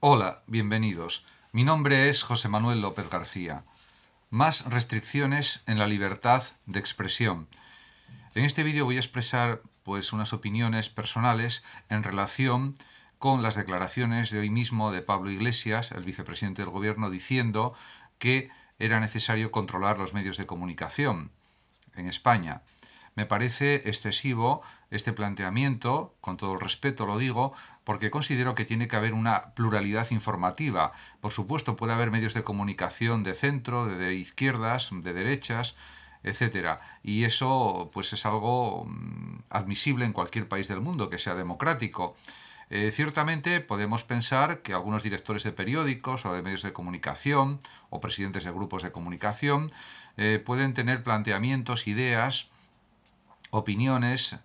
Hola, bienvenidos. Mi nombre es José Manuel López García. Más restricciones en la libertad de expresión. En este vídeo voy a expresar unas opiniones personales en relación con las declaraciones de hoy mismo de Pablo Iglesias, el vicepresidente del Gobierno, diciendo que era necesario controlar los medios de comunicación en España. Me parece excesivo este planteamiento, con todo el respeto lo digo, porque considero que tiene que haber una pluralidad informativa. Por supuesto, puede haber medios de comunicación de centro, de izquierdas, de derechas, etcétera. Y eso pues es algo admisible en cualquier país del mundo que sea democrático. Ciertamente podemos pensar que algunos directores de periódicos o de medios de comunicación o presidentes de grupos de comunicación pueden tener planteamientos, ideas, opiniones,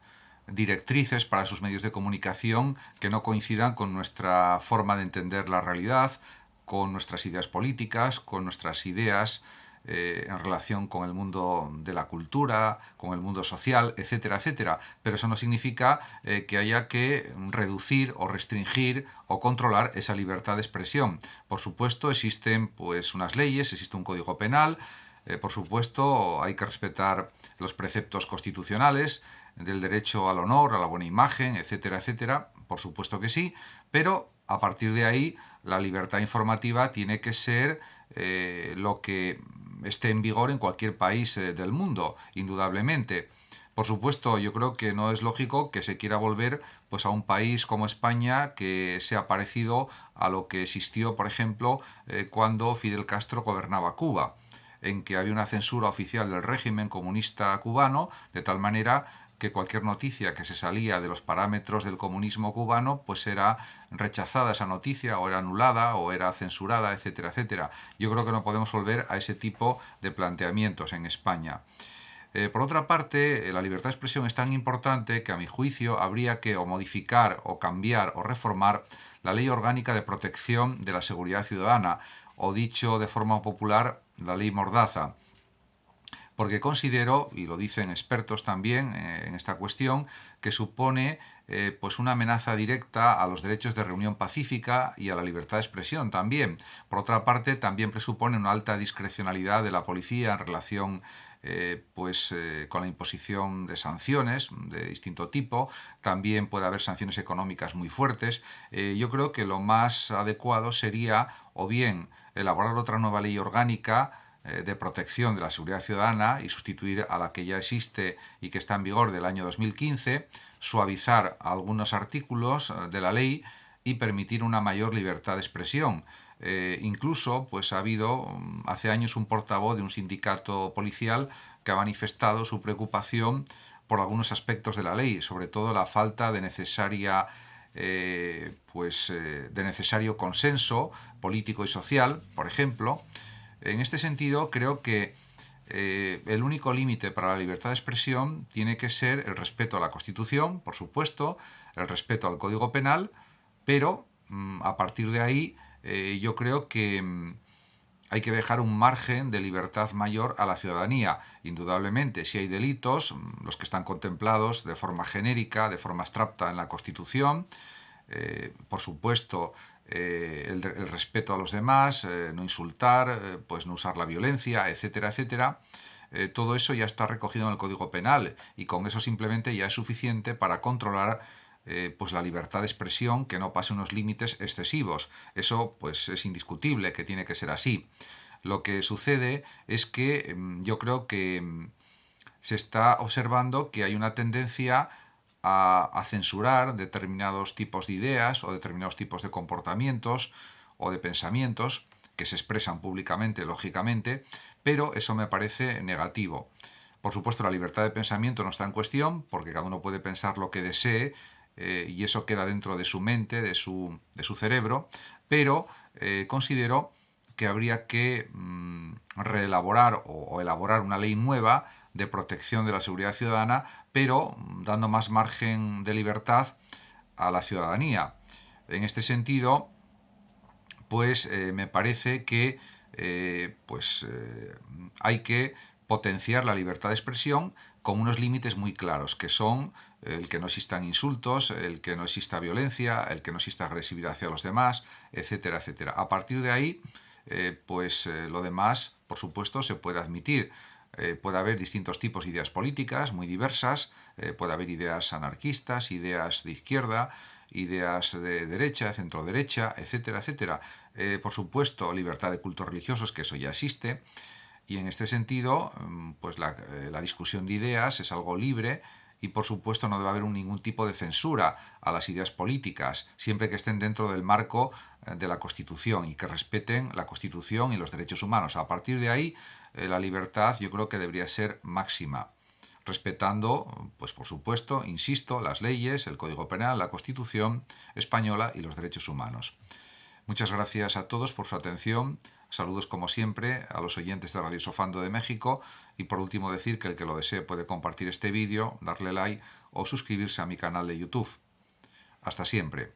directrices para sus medios de comunicación que no coincidan con nuestra forma de entender la realidad, con nuestras ideas políticas, con nuestras ideas en relación con el mundo de la cultura, con el mundo social, etcétera, etcétera. Pero eso no significa que haya que reducir o restringir o controlar esa libertad de expresión. Por supuesto, existen unas leyes, existe un código penal, por supuesto, hay que respetar los preceptos constitucionales del derecho al honor, a la buena imagen, etcétera, etcétera. Por supuesto que sí, pero a partir de ahí la libertad informativa tiene que ser lo que esté en vigor en cualquier país del mundo, indudablemente. Por supuesto, yo creo que no es lógico que se quiera volver a un país como España que sea parecido a lo que existió, por ejemplo, cuando Fidel Castro gobernaba Cuba, en que había una censura oficial del régimen comunista cubano, de tal manera que cualquier noticia que se salía de los parámetros del comunismo cubano, pues era rechazada esa noticia, o era anulada, o era censurada, etcétera, etcétera. Yo creo que no podemos volver a ese tipo de planteamientos en España. Por otra parte, la libertad de expresión es tan importante que, a mi juicio, habría que o modificar o cambiar o reformar la Ley Orgánica de Protección de la Seguridad Ciudadana, o dicho de forma popular, la Ley Mordaza, porque considero, y lo dicen expertos también en esta cuestión, que supone una amenaza directa a los derechos de reunión pacífica y a la libertad de expresión también. Por otra parte, también presupone una alta discrecionalidad de la policía en relación con la imposición de sanciones de distinto tipo. También puede haber sanciones económicas muy fuertes. Yo creo que lo más adecuado sería o bien elaborar otra nueva ley orgánica de protección de la seguridad ciudadana y sustituir a la que ya existe y que está en vigor del año 2015, suavizar algunos artículos de la ley y permitir una mayor libertad de expresión. Incluso ha habido hace años un portavoz de un sindicato policial que ha manifestado su preocupación por algunos aspectos de la ley, sobre todo la falta de de necesario consenso político y social, por ejemplo. En este sentido, creo que el único límite para la libertad de expresión tiene que ser el respeto a la Constitución, por supuesto, el respeto al Código Penal, pero a partir de ahí yo creo que hay que dejar un margen de libertad mayor a la ciudadanía. Indudablemente, si hay delitos, los que están contemplados de forma genérica, de forma abstracta en la Constitución, por supuesto, el respeto a los demás, no insultar, no usar la violencia, etcétera, etcétera. Todo eso ya está recogido en el Código Penal y con eso simplemente ya es suficiente para controlar la libertad de expresión, que no pase unos límites excesivos. Eso es indiscutible que tiene que ser así. Lo que sucede es que yo creo que se está observando que hay una tendencia a censurar determinados tipos de ideas o determinados tipos de comportamientos o de pensamientos que se expresan públicamente, lógicamente, pero eso me parece negativo. Por supuesto, la libertad de pensamiento no está en cuestión, porque cada uno puede pensar lo que desee y eso queda dentro de su mente, de su cerebro, pero considero que habría que reelaborar o elaborar una ley nueva de protección de la seguridad ciudadana, pero dando más margen de libertad a la ciudadanía. En este sentido, me parece que hay que potenciar la libertad de expresión, con unos límites muy claros, que son el que no existan insultos, el que no exista violencia, el que no exista agresividad hacia los demás, etcétera, etcétera. A partir de ahí, lo demás, por supuesto, se puede admitir. Puede haber distintos tipos de ideas políticas muy diversas, puede haber ideas anarquistas, ideas de izquierda, ideas de derecha, de centro derecha, etcétera, etcétera. Por supuesto, libertad de cultos religiosos, que eso ya existe. Y en este sentido, pues la discusión de ideas es algo libre y por supuesto no debe haber ningún tipo de censura a las ideas políticas, siempre que estén dentro del marco de la Constitución y que respeten la Constitución y los derechos humanos. A partir de ahí, la libertad yo creo que debería ser máxima, respetando, pues por supuesto, insisto, las leyes, el Código Penal, la Constitución española y los derechos humanos. Muchas gracias a todos por su atención. Saludos como siempre a los oyentes de Radio Sofando de México y por último decir que el que lo desee puede compartir este vídeo, darle like o suscribirse a mi canal de YouTube. Hasta siempre.